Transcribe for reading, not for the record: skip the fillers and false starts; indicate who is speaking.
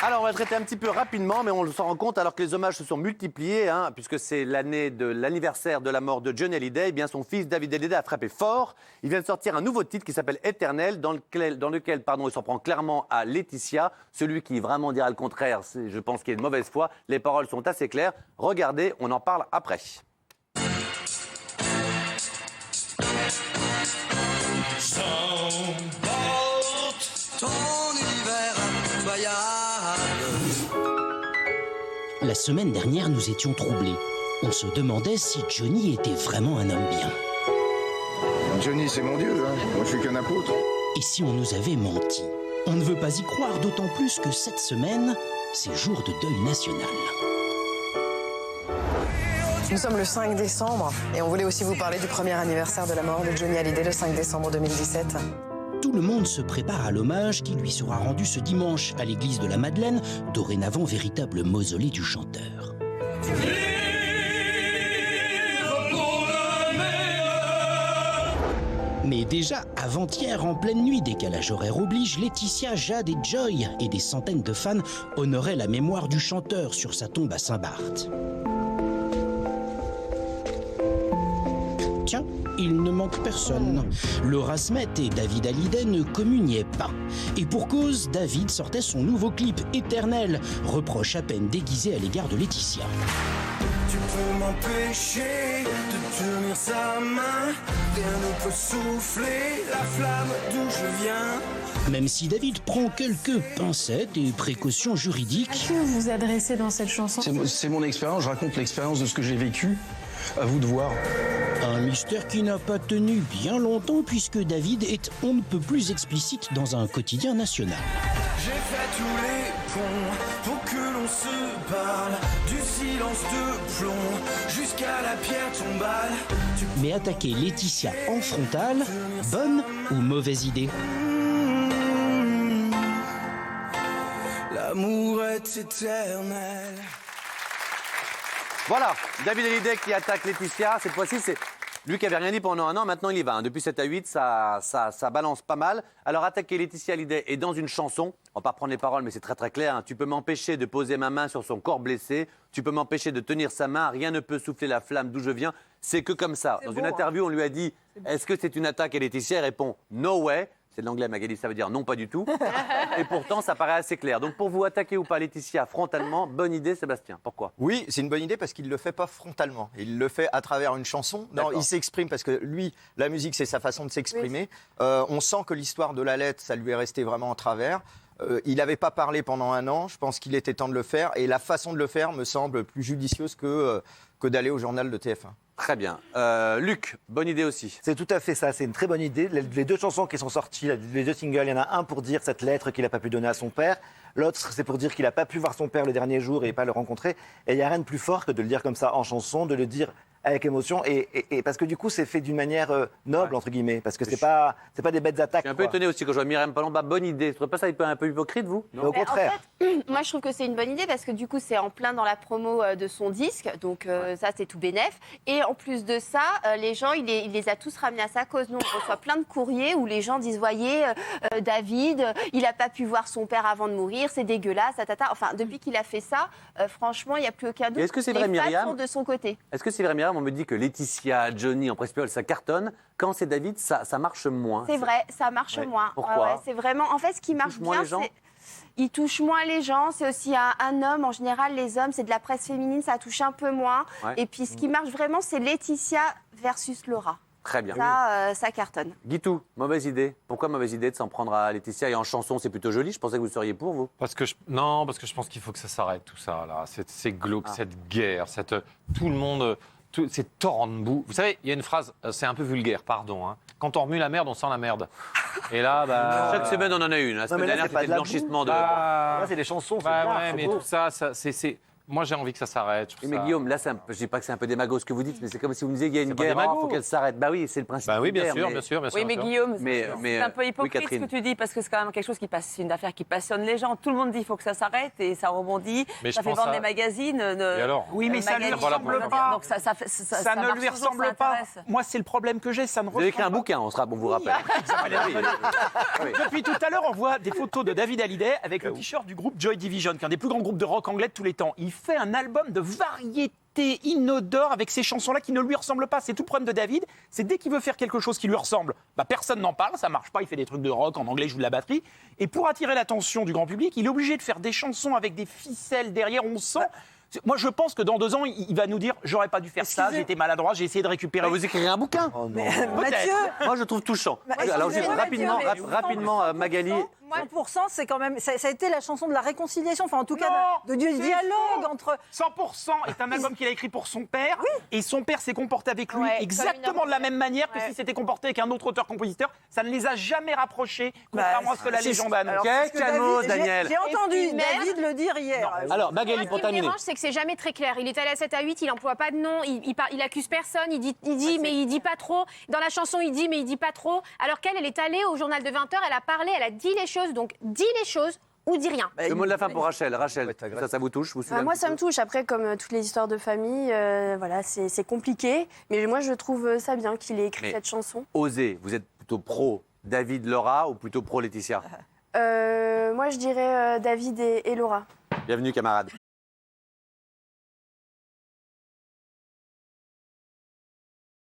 Speaker 1: Alors, on va traiter un petit peu rapidement, mais on s'en rend compte alors que les hommages se sont multipliés, puisque c'est l'année de l'anniversaire de la mort de Johnny Hallyday. Eh bien, son fils David Hallyday a frappé fort. Il vient de sortir un nouveau titre qui s'appelle Éternel, dans lequel il s'en prend clairement à Laetitia. Celui qui vraiment dira le contraire, je pense qu'il est de mauvaise foi. Les paroles sont assez claires. Regardez, on en parle après.
Speaker 2: La semaine dernière, nous étions troublés. On se demandait si Johnny était vraiment un homme bien.
Speaker 3: Johnny, c'est mon Dieu, hein. Moi je suis qu'un apôtre.
Speaker 2: Et si on nous avait menti? On ne veut pas y croire, d'autant plus que cette semaine, c'est jour de deuil national.
Speaker 4: Nous sommes le 5 décembre et on voulait aussi vous parler du premier anniversaire de la mort de Johnny Hallyday le 5 décembre 2017.
Speaker 2: Tout le monde se prépare à l'hommage qui lui sera rendu ce dimanche à l'église de la Madeleine, dorénavant véritable mausolée du chanteur. Mais déjà avant-hier, en pleine nuit, décalage horaire oblige, Laetitia, Jade et Joy et des centaines de fans honoraient la mémoire du chanteur sur sa tombe à Saint-Barth. Tiens, il ne manque personne. Laura Smet et David Hallyday ne communiaient pas. Et pour cause, David sortait son nouveau clip Éternel, reproche à peine déguisé à l'égard de Laetitia.
Speaker 5: Tu peux m'empêcher de tenir sa main, rien ne peut souffler la flamme d'où je viens.
Speaker 2: Même si David prend quelques pincettes et précautions juridiques.
Speaker 4: À qui vous vous adressez dans cette chanson?
Speaker 6: C'est mon expérience, je raconte l'expérience de ce que j'ai vécu. À vous de voir.
Speaker 2: Un mystère qui n'a pas tenu bien longtemps puisque David est on ne peut plus explicite dans un quotidien national.
Speaker 5: J'ai fait tous les ponts pour que l'on se parle, du silence de plomb jusqu'à la pierre tombale.
Speaker 2: Mais attaquer Laetitia en frontal, bonne ou mauvaise idée?
Speaker 5: L'amour est éternel.
Speaker 1: Voilà, David Hallyday qui attaque Laetitia. Cette fois-ci, c'est lui qui avait rien dit pendant un an. Maintenant, il y va. Depuis 7 à 8, ça balance pas mal. Alors, attaquer Laetitia Hallyday est dans une chanson. On va pas reprendre les paroles, mais c'est très très clair. Tu peux m'empêcher de poser ma main sur son corps blessé. Tu peux m'empêcher de tenir sa main. Rien ne peut souffler la flamme d'où je viens. C'est que comme ça. Dans une interview, on lui a dit « Est-ce que c'est une attaque ?» Et Laetitia répond « No way ». C'est de l'anglais, Magali, ça veut dire non, pas du tout. Et pourtant, ça paraît assez clair. Donc, pour vous attaquer ou pas Laetitia frontalement, bonne idée, Sébastien. Pourquoi?
Speaker 7: Oui, c'est une bonne idée parce qu'il ne le fait pas frontalement. Il le fait à travers une chanson. Non, il s'exprime parce que lui, la musique, c'est sa façon de s'exprimer. Oui. On sent que l'histoire de la lettre, ça lui est resté vraiment en travers. Il n'avait pas parlé pendant un an. Je pense qu'il était temps de le faire. Et la façon de le faire me semble plus judicieuse que d'aller au journal de TF1.
Speaker 1: Très bien. Luc, bonne idée aussi.
Speaker 8: C'est tout à fait ça, c'est une très bonne idée. Les deux chansons qui sont sorties, les deux singles, il y en a un pour dire cette lettre qu'il n'a pas pu donner à son père. L'autre, c'est pour dire qu'il n'a pas pu voir son père le dernier jour et pas le rencontrer. Et il n'y a rien de plus fort que de le dire comme ça en chanson, de le dire avec émotion. Et parce que du coup, c'est fait d'une manière noble, entre guillemets. Parce que c'est pas des bêtes attaques.
Speaker 1: Je suis un peu étonné aussi quand je vois Myriam Palomba, bonne idée. Vous ne trouvez pas ça un peu hypocrite, vous?
Speaker 8: Au contraire.
Speaker 9: En fait, moi, je trouve que c'est une bonne idée parce que du coup, c'est en plein dans la promo de son disque. Donc, ça, c'est tout bénef. Et en plus de ça, les gens, il les a tous ramenés à sa cause. Nous, on reçoit plein de courriers où les gens disent, voyez, David, il n'a pas pu voir son père avant de mourir, c'est dégueulasse, tatata. Enfin, depuis qu'il a fait ça, franchement, il n'y a plus aucun doute.
Speaker 1: Est-ce que c'est vrai, Myriam?
Speaker 9: Sont de son côté.
Speaker 1: Est-ce que c'est vrai, Myriam? On me dit que Laetitia, Johnny, en Prespériole, ça cartonne. Quand c'est David, ça marche moins.
Speaker 9: C'est vrai, ça marche moins.
Speaker 1: Pourquoi?
Speaker 9: C'est vraiment, en fait, ce qui marche bien, c'est... Il touche moins les gens, c'est aussi un homme. En général, les hommes, c'est de la presse féminine, ça touche un peu moins. Ouais. Et puis, ce qui marche vraiment, c'est Laetitia versus Laura.
Speaker 1: Très bien.
Speaker 9: Ça cartonne.
Speaker 1: Guitou, mauvaise idée. Pourquoi mauvaise idée de s'en prendre à Laetitia? Et en chanson, c'est plutôt joli. Je pensais que vous seriez pour, vous.
Speaker 10: Parce que je pense qu'il faut que ça s'arrête, tout ça, là. C'est glauque, cette guerre, tout le monde... Ces torrents de boue. Vous savez, il y a une phrase, c'est un peu vulgaire, pardon. Hein. Quand on remue la merde, on sent la merde. Et là,
Speaker 1: chaque semaine, on en a une. La semaine dernière, c'était le blanchissement de...
Speaker 8: Là, c'est des chansons, c'est bien,
Speaker 10: ouais, mais tout ça, c'est... Moi, j'ai envie que ça s'arrête. Je trouve
Speaker 1: Mais
Speaker 10: ça-
Speaker 1: Guillaume, là, je dis pas que c'est un peu démago ce que vous dites, mais c'est comme si vous me disiez qu'il y a une
Speaker 10: pas
Speaker 1: guerre,
Speaker 10: démago.
Speaker 1: il faut qu'elle s'arrête. Bah oui, c'est le principe.
Speaker 10: Bah oui,
Speaker 1: d'une
Speaker 10: bien
Speaker 1: guerre,
Speaker 10: sûr,
Speaker 1: mais-
Speaker 10: bien sûr, bien sûr.
Speaker 11: Oui, mais
Speaker 10: bien sûr.
Speaker 11: Guillaume,
Speaker 1: Mais-
Speaker 11: c'est un peu
Speaker 1: oui,
Speaker 11: hypocrite ce
Speaker 1: Catherine.
Speaker 11: que tu dis, parce que c'est quand même quelque chose c'est une affaire qui passionne les gens. Tout le monde dit qu'il faut que ça s'arrête et ça rebondit.
Speaker 10: Mais je
Speaker 11: ça fait
Speaker 10: pense
Speaker 11: vendre
Speaker 10: à-
Speaker 11: des magazines.
Speaker 10: Et alors
Speaker 12: Oui, mais ça ne lui
Speaker 11: magazines,
Speaker 12: ressemble
Speaker 11: on va
Speaker 12: pas.
Speaker 11: dire. Donc
Speaker 12: Ça ne
Speaker 11: marche
Speaker 12: lui
Speaker 11: toujours,
Speaker 12: ressemble
Speaker 11: ça
Speaker 12: pas.
Speaker 11: intéresse.
Speaker 12: Moi, c'est le problème que j'ai, ça ne
Speaker 1: Vous avez écrit un
Speaker 12: ressemble
Speaker 1: bouquin, on vous rappelle.
Speaker 12: Depuis tout à l'heure, on voit des photos de David Hallyday avec le t-shirt du groupe Joy Division, qui est un des plus grands groupes de rock anglais de tous les temps. Il fait un album de variété inodore avec ces chansons-là qui ne lui ressemblent pas. C'est tout le problème de David. C'est dès qu'il veut faire quelque chose qui lui ressemble, bah, personne n'en parle, ça marche pas. Il fait des trucs de rock en anglais, il joue de la batterie. Et pour attirer l'attention du grand public, il est obligé de faire des chansons avec des ficelles derrière. On sent. Moi, je pense que dans 2 ans, il va nous dire j'aurais pas dû faire ça, j'étais maladroit, j'ai essayé de récupérer.
Speaker 1: Vous écrirez un bouquin.
Speaker 12: Mathieu,
Speaker 1: Moi, je trouve touchant. Alors, juste rapidement, Magali.
Speaker 13: 100%, c'est quand même, ça a été la chanson de la réconciliation, enfin en tout cas du dialogue entre.
Speaker 12: 100% est un album qu'il a écrit pour son père, et son père s'est comporté avec lui
Speaker 9: Ouais,
Speaker 12: exactement de la même manière que
Speaker 9: Ouais.
Speaker 12: s'il s'était comporté avec un autre auteur-compositeur. Ça ne les a jamais rapprochés, contrairement à ce que la légende annonce.
Speaker 1: Quel calmos,
Speaker 13: J'ai
Speaker 1: Daniel.
Speaker 13: entendu
Speaker 9: Et puis,
Speaker 13: David le dire hier.
Speaker 1: Alors, Magali,
Speaker 14: Ce
Speaker 1: pour
Speaker 14: qui me
Speaker 1: terminer.
Speaker 14: dérange, c'est que c'est jamais très clair. Il est allé à 7 à 8, il n'emploie pas de nom, il accuse personne, il dit mais il dit pas trop. Dans la chanson, il dit mais il dit pas trop. Alors qu'elle, elle est allée au journal de 20h, elle a parlé, elle a dit les choses, donc dis les choses ou dis rien.
Speaker 1: Le mot de la fin pour Rachel. Rachel, ça vous touche vous suivez un
Speaker 9: Moi,
Speaker 1: petit
Speaker 9: ça
Speaker 1: peu
Speaker 9: me touche. Après, comme toutes les histoires de famille, voilà, c'est compliqué. Mais moi, je trouve ça bien qu'il ait écrit
Speaker 1: Mais-
Speaker 9: cette chanson.
Speaker 1: Osez, vous êtes plutôt pro David, Laura ou plutôt pro Laetitia?
Speaker 9: Moi, je dirais David et Laura.
Speaker 1: Bienvenue, camarades.